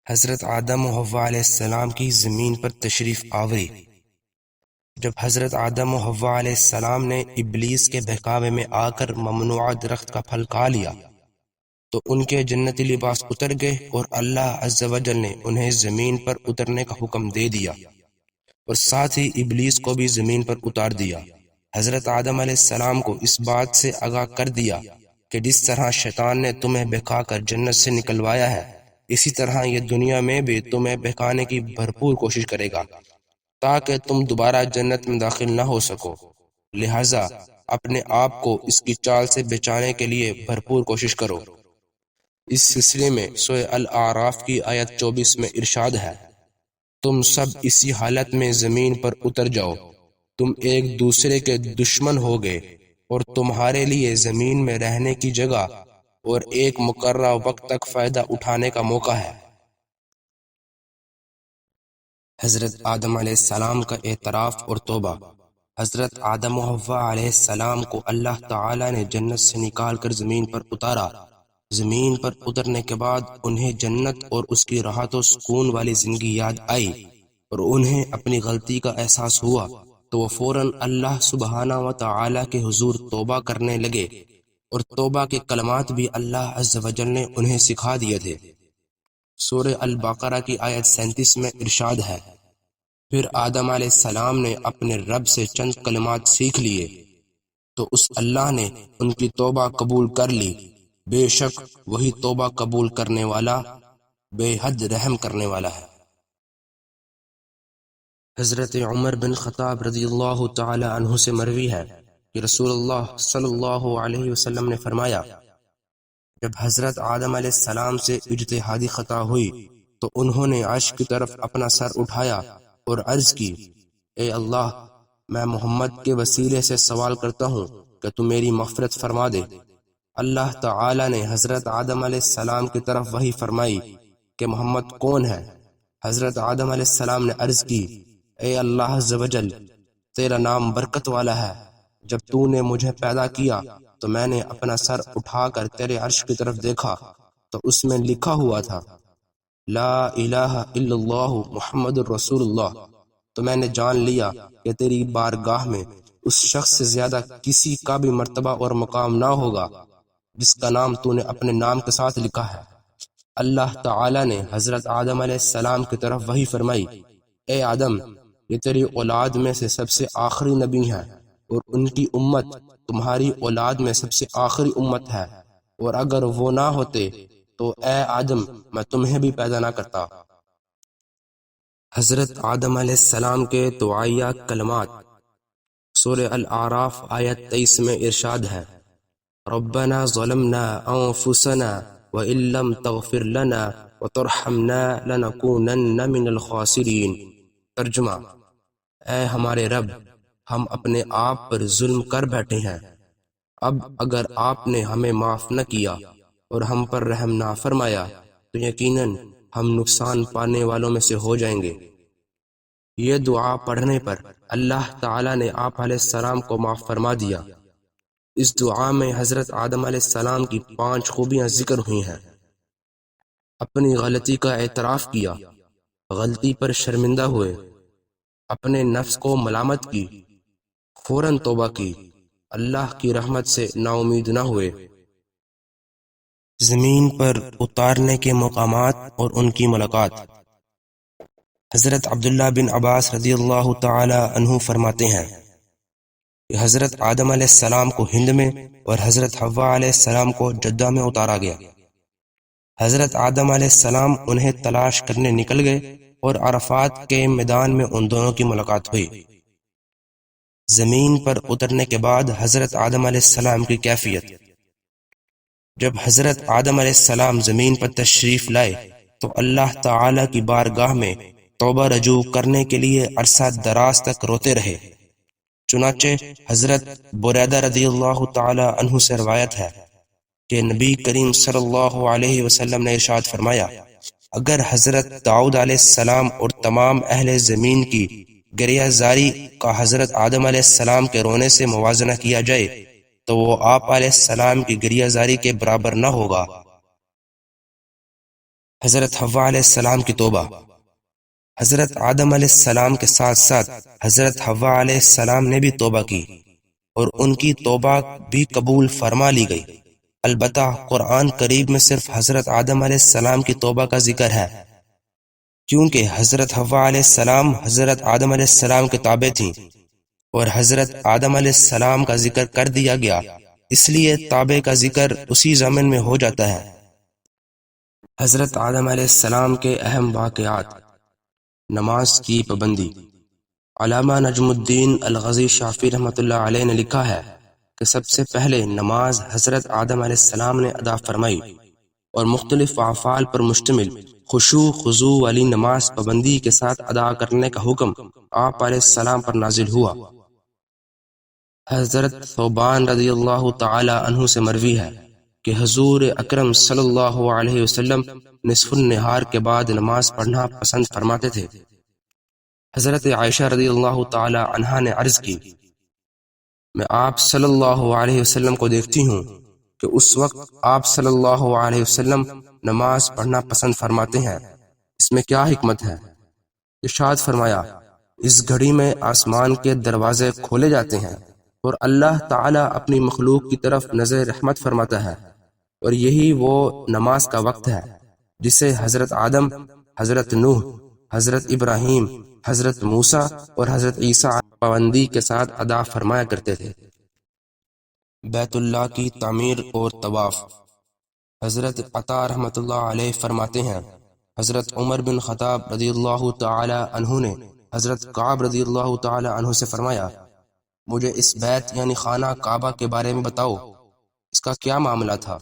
حضرت آدم و حوا علیہ السلام کی زمین پر تشریف آوری۔ جب حضرت آدم و حوا علیہ السلام نے ابلیس کے بہکاوے میں آ کر ممنوعہ درخت کا پھل کھا لیا تو ان کے جنتی لباس اتر گئے اور اللہ عز و جل نے انہیں زمین پر اترنے کا حکم دے دیا اور ساتھ ہی ابلیس کو بھی زمین پر اتار دیا۔ حضرت آدم علیہ السلام کو اس بات سے آگاہ کر دیا کہ جس طرح شیطان نے تمہیں بہکا کر جنت سے نکلوایا ہے، اسی طرح یہ دنیا میں بھی تمہیں بہکانے کی بھرپور کوشش کرے گا تاکہ تم دوبارہ جنت میں داخل نہ ہو سکو، لہٰذا اپنے آپ کو اس کی چال سے بچانے کے لیے بھرپور کوشش کرو۔ اس سلسلے میں سورہ الاعراف کی آیت 24 میں ارشاد ہے، تم سب اسی حالت میں زمین پر اتر جاؤ، تم ایک دوسرے کے دشمن ہو گئے اور تمہارے لیے زمین میں رہنے کی جگہ اور ایک مقررہ وقت تک فائدہ اٹھانے کا موقع ہے۔ حضرت آدم علیہ السلام کا اعتراف اور توبہ۔ حضرت آدم و حوا علیہ السلام کو اللہ تعالی نے جنت سے نکال کر زمین پر اتارا۔ زمین پر اترنے کے بعد انہیں جنت اور اس کی راحت و سکون والی زندگی یاد آئی اور انہیں اپنی غلطی کا احساس ہوا تو وہ فوراً اللہ سبحانہ و تعالی کے حضور توبہ کرنے لگے، اور توبہ کے کلمات بھی اللہ عز و جل نے انہیں سکھا دیے تھے۔ سورہ البقرہ کی آیت 37 میں ارشاد ہے، پھر آدم علیہ السلام نے اپنے رب سے چند کلمات سیکھ لیے تو اس اللہ نے ان کی توبہ قبول کر لی، بے شک وہی توبہ قبول کرنے والا بے حد رحم کرنے والا ہے۔ حضرت عمر بن خطاب رضی اللہ تعالی عنہ سے مروی ہے کہ رسول اللہ صلی اللہ علیہ وسلم نے فرمایا، جب حضرت آدم علیہ السلام سے اجتہادی خطا ہوئی تو انہوں نے عرش کی طرف اپنا سر اٹھایا اور عرض کی، اے اللہ، میں محمد کے وسیلے سے سوال کرتا ہوں کہ تو میری مغفرت فرما دے۔ اللہ تعالی نے حضرت آدم علیہ السلام کی طرف وحی فرمائی کہ محمد کون ہے؟ حضرت آدم علیہ السلام نے عرض کی، اے اللہ عز و جل، تیرا نام برکت والا ہے، جب تو نے مجھے پیدا کیا تو میں نے اپنا سر اٹھا کر تیرے عرش کی طرف دیکھا تو اس میں لکھا ہوا تھا، لا الہ الا اللہ محمد الرسول اللہ، تو میں نے جان لیا کہ تیری بارگاہ میں اس شخص سے زیادہ کسی کا بھی مرتبہ اور مقام نہ ہوگا جس کا نام تو نے اپنے نام کے ساتھ لکھا ہے۔ اللہ تعالی نے حضرت آدم علیہ السلام کی طرف وحی فرمائی، اے آدم، یہ تیری اولاد میں سے سب سے آخری نبی ہیں اور ان کی امت تمہاری اولاد میں سب سے آخری امت ہے، اور اگر وہ نہ ہوتے تو اے آدم میں تمہیں بھی پیدا نہ کرتا۔ حضرت آدم علیہ السلام کے دعائیہ کلمات۔ سورہ الاعراف آیت 23 میں ارشاد ہے، ربنا ظلمنا انفسنا وان لم تغفر لنا وترحمنا لنکونن من الخاسرین۔ ترجمہ، اے ہمارے رب، ہم اپنے آپ پر ظلم کر بیٹھے ہیں، اب اگر آپ نے ہمیں معاف نہ کیا اور ہم پر رحم نہ فرمایا تو یقیناً ہم نقصان پانے والوں میں سے ہو جائیں گے۔ یہ دعا پڑھنے پر اللہ تعالی نے آپ علیہ السلام کو معاف فرما دیا۔ اس دعا میں حضرت آدم علیہ السلام کی 5 خوبیاں ذکر ہوئی ہیں۔ اپنی غلطی کا اعتراف کیا، غلطی پر شرمندہ ہوئے، اپنے نفس کو ملامت کی، فوراً توبہ کی، اللہ کی رحمت سے نا امید نہ ہوئے۔ زمین پر اتارنے کے مقامات اور ان کی ملاقات۔ حضرت عبداللہ بن عباس رضی اللہ تعالی عنہ فرماتے ہیں کہ حضرت آدم علیہ السلام کو ہند میں اور حضرت حوا علیہ السلام کو جدہ میں اتارا گیا۔ حضرت آدم علیہ السلام انہیں تلاش کرنے نکل گئے اور عرفات کے میدان میں ان دونوں کی ملاقات ہوئی۔ زمین پر اترنے کے بعد حضرت آدم علیہ السلام کی کیفیت۔ جب حضرت آدم علیہ السلام زمین پر تشریف لائے تو اللہ تعالی کی بارگاہ میں توبہ رجوع کرنے کے لیے عرصہ دراز تک روتے رہے۔ چنانچہ حضرت بریدہ رضی اللہ تعالی عنہ سے روایت ہے کہ نبی کریم صلی اللہ علیہ وسلم نے ارشاد فرمایا، اگر حضرت داؤد علیہ السلام اور تمام اہل زمین کی گریہ زاری کا حضرت آدم علیہ السلام کے رونے سے موازنہ کیا جائے تو وہ آپ علیہ السلام کی گریہ زاری کے برابر نہ ہوگا۔ حضرت حوا علیہ السلام کی توبہ۔ حضرت آدم علیہ السلام کے ساتھ ساتھ حضرت حوا علیہ السلام نے بھی توبہ کی اور ان کی توبہ بھی قبول فرما لی گئی۔ البتہ قرآن کریم میں صرف حضرت آدم علیہ السلام کی توبہ کا ذکر ہے، کیونکہ حضرت حوا علیہ السلام حضرت آدم علیہ السلام کے تابع تھیں اور حضرت آدم علیہ السلام کا ذکر کر دیا گیا، اس لیے تابع کا ذکر اسی زمن میں ہو جاتا ہے۔ حضرت آدم علیہ السلام کے اہم واقعات۔ نماز کی پابندی۔ علامہ نجم الدین الغزی شافعی رحمۃ اللہ علیہ نے لکھا ہے کہ سب سے پہلے نماز حضرت آدم علیہ السلام نے ادا فرمائی اور مختلف افعال پر مشتمل خشوع خضوع والی نماز پابندی کے ساتھ ادا کرنے کا حکم آپ علیہ السلام پر نازل ہوا۔ حضرت ثوبان رضی اللہ تعالی عنہ سے مروی ہے کہ حضور اکرم صلی اللہ علیہ وسلم نصف النہار کے بعد نماز پڑھنا پسند فرماتے تھے۔ حضرت عائشہ رضی اللہ تعالی عنہا نے عرض کی، میں آپ صلی اللہ علیہ وسلم کو دیکھتی ہوں کہ اس وقت آپ صلی اللہ علیہ وسلم نماز پڑھنا پسند فرماتے ہیں، اس میں کیا حکمت ہے؟ ارشاد فرمایا، اس گھڑی میں آسمان کے دروازے کھولے جاتے ہیں اور اللہ تعالیٰ اپنی مخلوق کی طرف نظر رحمت فرماتا ہے، اور یہی وہ نماز کا وقت ہے جسے حضرت آدم، حضرت نوح، حضرت ابراہیم، حضرت موسیٰ اور حضرت عیسیٰ پابندی کے ساتھ ادا فرمایا کرتے تھے۔ بیت اللہ کی تعمیر اور طواف۔ حضرت عطا رحمۃ اللہ علیہ فرماتے ہیں، حضرت عمر بن خطاب رضی اللہ تعالی عنہ نے حضرت کعب رضی اللہ تعالی عنہ سے فرمایا، مجھے اس بیت یعنی خانہ کعبہ کے بارے میں بتاؤ، اس کا کیا معاملہ تھا؟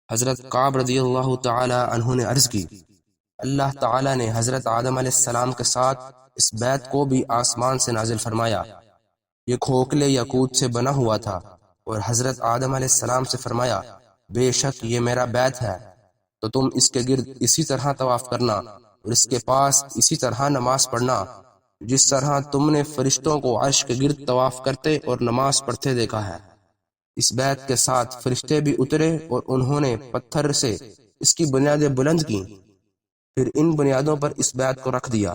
حضرت کعب رضی اللہ تعالی عنہ نے عرض کی، اللہ تعالی نے حضرت آدم علیہ السلام کے ساتھ اس بیت کو بھی آسمان سے نازل فرمایا، یہ کھوکھلے یاقوت سے بنا ہوا تھا، اور حضرت آدم علیہ السلام سے فرمایا، بے شک یہ میرا بیت ہے، تو تم اس کے گرد اسی طرح طواف کرنا اور اس کے پاس اسی طرح نماز پڑھنا جس طرح تم نے فرشتوں کو عرش کے گرد طواف کرتے اور نماز پڑھتے دیکھا ہے۔ اس بیت کے ساتھ فرشتے بھی اترے اور انہوں نے پتھر سے اس کی بنیادیں بلند کیں، پھر ان بنیادوں پر اس بیت کو رکھ دیا۔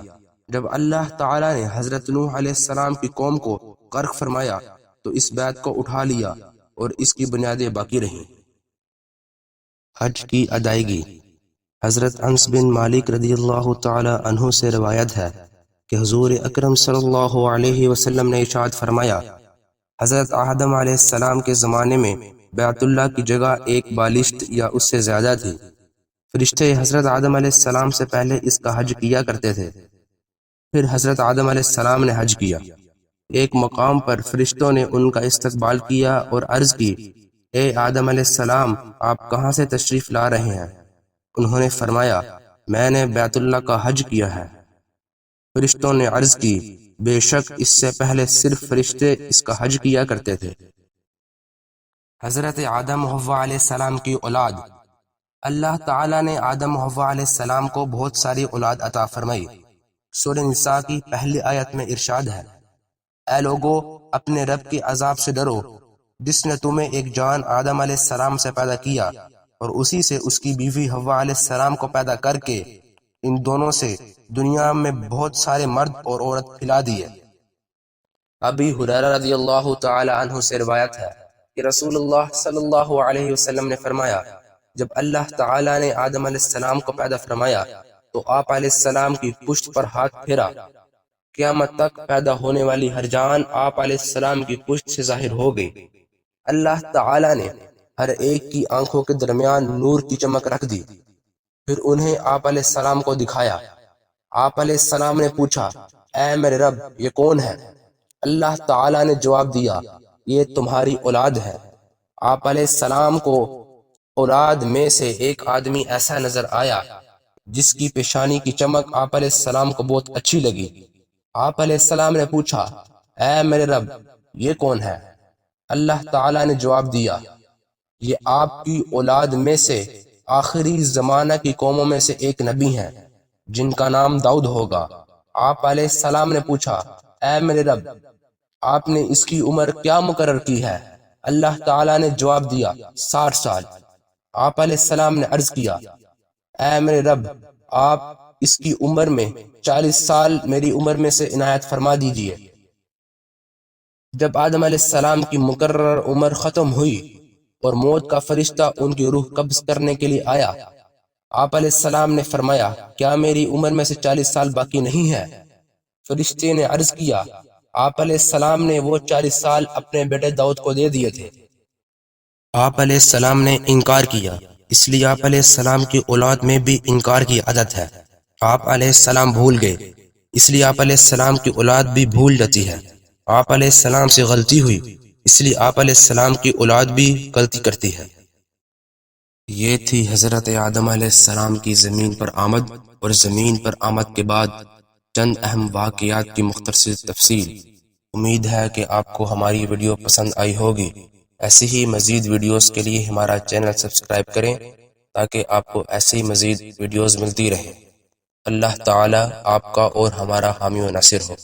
جب اللہ تعالیٰ نے حضرت نوح علیہ السلام کی قوم کو غرق فرمایا تو اس بیت کو اٹھا لیا اور اس کی بنیادیں باقی رہیں۔ حج کی ادائیگی۔ حضرت انس بن مالک رضی اللہ تعالی عنہ سے روایت ہے کہ حضور اکرم صلی اللہ علیہ وسلم نے ارشاد فرمایا، حضرت آدم علیہ السلام کے زمانے میں بیت اللہ کی جگہ ایک بالشت یا اس سے زیادہ تھی۔ فرشتے حضرت آدم علیہ السلام سے پہلے اس کا حج کیا کرتے تھے، پھر حضرت آدم علیہ السلام نے حج کیا۔ ایک مقام پر فرشتوں نے ان کا استقبال کیا اور عرض کی، اے آدم علیہ السلام، آپ کہاں سے تشریف لا رہے ہیں؟ انہوں نے فرمایا، میں نے بیت اللہ کا حج کیا ہے۔ فرشتوں نے عرض کی، بے شک اس سے پہلے صرف فرشتے اس کا حج کیا کرتے تھے۔ حضرت آدم و حوا علیہ السلام کی اولاد۔ اللہ تعالیٰ نے آدم و حوا علیہ السلام کو بہت ساری اولاد عطا فرمائی۔ سورہ نساء کی پہلی آیت میں ارشاد ہے، اے لوگو، اپنے رب کے عذاب سے ڈرو جس نے تمہیں ایک جان آدم علیہ السلام سے پیدا کیا اور اسی سے اس کی بیوی حوا علیہ السلام کو پیدا کر کے ان دونوں سے دنیا میں بہت سارے مرد اور عورت پھیلا دیے۔ ابی ہریرہ رضی اللہ تعالی عنہ سے روایت ہے کہ رسول اللہ صلی اللہ علیہ وسلم نے فرمایا، جب اللہ تعالی نے آدم علیہ السلام کو پیدا فرمایا تو آپ علیہ السلام کی پشت پر ہاتھ پھیرا، قیامت تک پیدا ہونے والی ہر جان آپ علیہ السلام کی پشت سے ظاہر ہو گئی۔ اللہ تعالی نے ہر ایک کی آنکھوں کے درمیان نور کی چمک رکھ دی، پھر انہیں آپ علیہ السلام کو دکھایا۔ آپ علیہ السلام نے پوچھا، اے میرے رب، یہ کون ہے؟ اللہ تعالی نے جواب دیا، یہ تمہاری اولاد ہے۔ آپ علیہ السلام کو اولاد میں سے ایک آدمی ایسا نظر آیا جس کی پیشانی کی چمک آپ علیہ السلام کو بہت اچھی لگی۔ آپ علیہ السلام نے پوچھا، اے میرے رب، یہ کون ہے؟ اللہ تعالی نے جواب دیا، یہ آپ کی اولاد میں سے آخری زمانہ کی قوموں میں سے ایک نبی ہیں جن کا نام داؤد ہوگا۔ آپ علیہ السلام نے پوچھا، اے میرے رب، آپ نے اس کی عمر کیا مقرر کی ہے؟ اللہ تعالی نے جواب دیا، 60 سال۔ آپ علیہ السلام نے عرض کیا، اے میرے رب، آپ اس کی عمر میں 40 سال میری عمر میں سے عنایت فرما دیجئے۔ جب آدم علیہ السلام کی مقرر عمر ختم ہوئی اور موت کا فرشتہ ان کی روح قبض کرنے کے لیے آیا، آپ علیہ السلام نے فرمایا، کیا میری عمر میں سے 40 سال باقی نہیں ہے؟ فرشتے نے عرض کیا، آپ علیہ السلام نے وہ 40 سال اپنے بیٹے داؤد کو دے دیے تھے۔ آپ علیہ السلام نے انکار کیا، اس لیے آپ علیہ السلام کی اولاد میں بھی انکار کی عادت ہے۔ آپ علیہ السلام بھول گئے، اس لیے آپ علیہ السلام کی اولاد بھی بھول جاتی ہے۔ آپ علیہ السلام سے غلطی ہوئی، اس لیے آپ علیہ السلام کی اولاد بھی غلطی کرتی ہے۔ یہ تھی حضرت آدم علیہ السلام کی زمین پر آمد اور زمین پر آمد کے بعد چند اہم واقعات کی مختصر تفصیل۔ امید ہے کہ آپ کو ہماری ویڈیو پسند آئی ہوگی۔ ایسی ہی مزید ویڈیوز کے لیے ہمارا چینل سبسکرائب کریں تاکہ آپ کو ایسی مزید ویڈیوز ملتی رہیں۔ اللہ تعالی آپ کا اور ہمارا حامی و ناصر ہو۔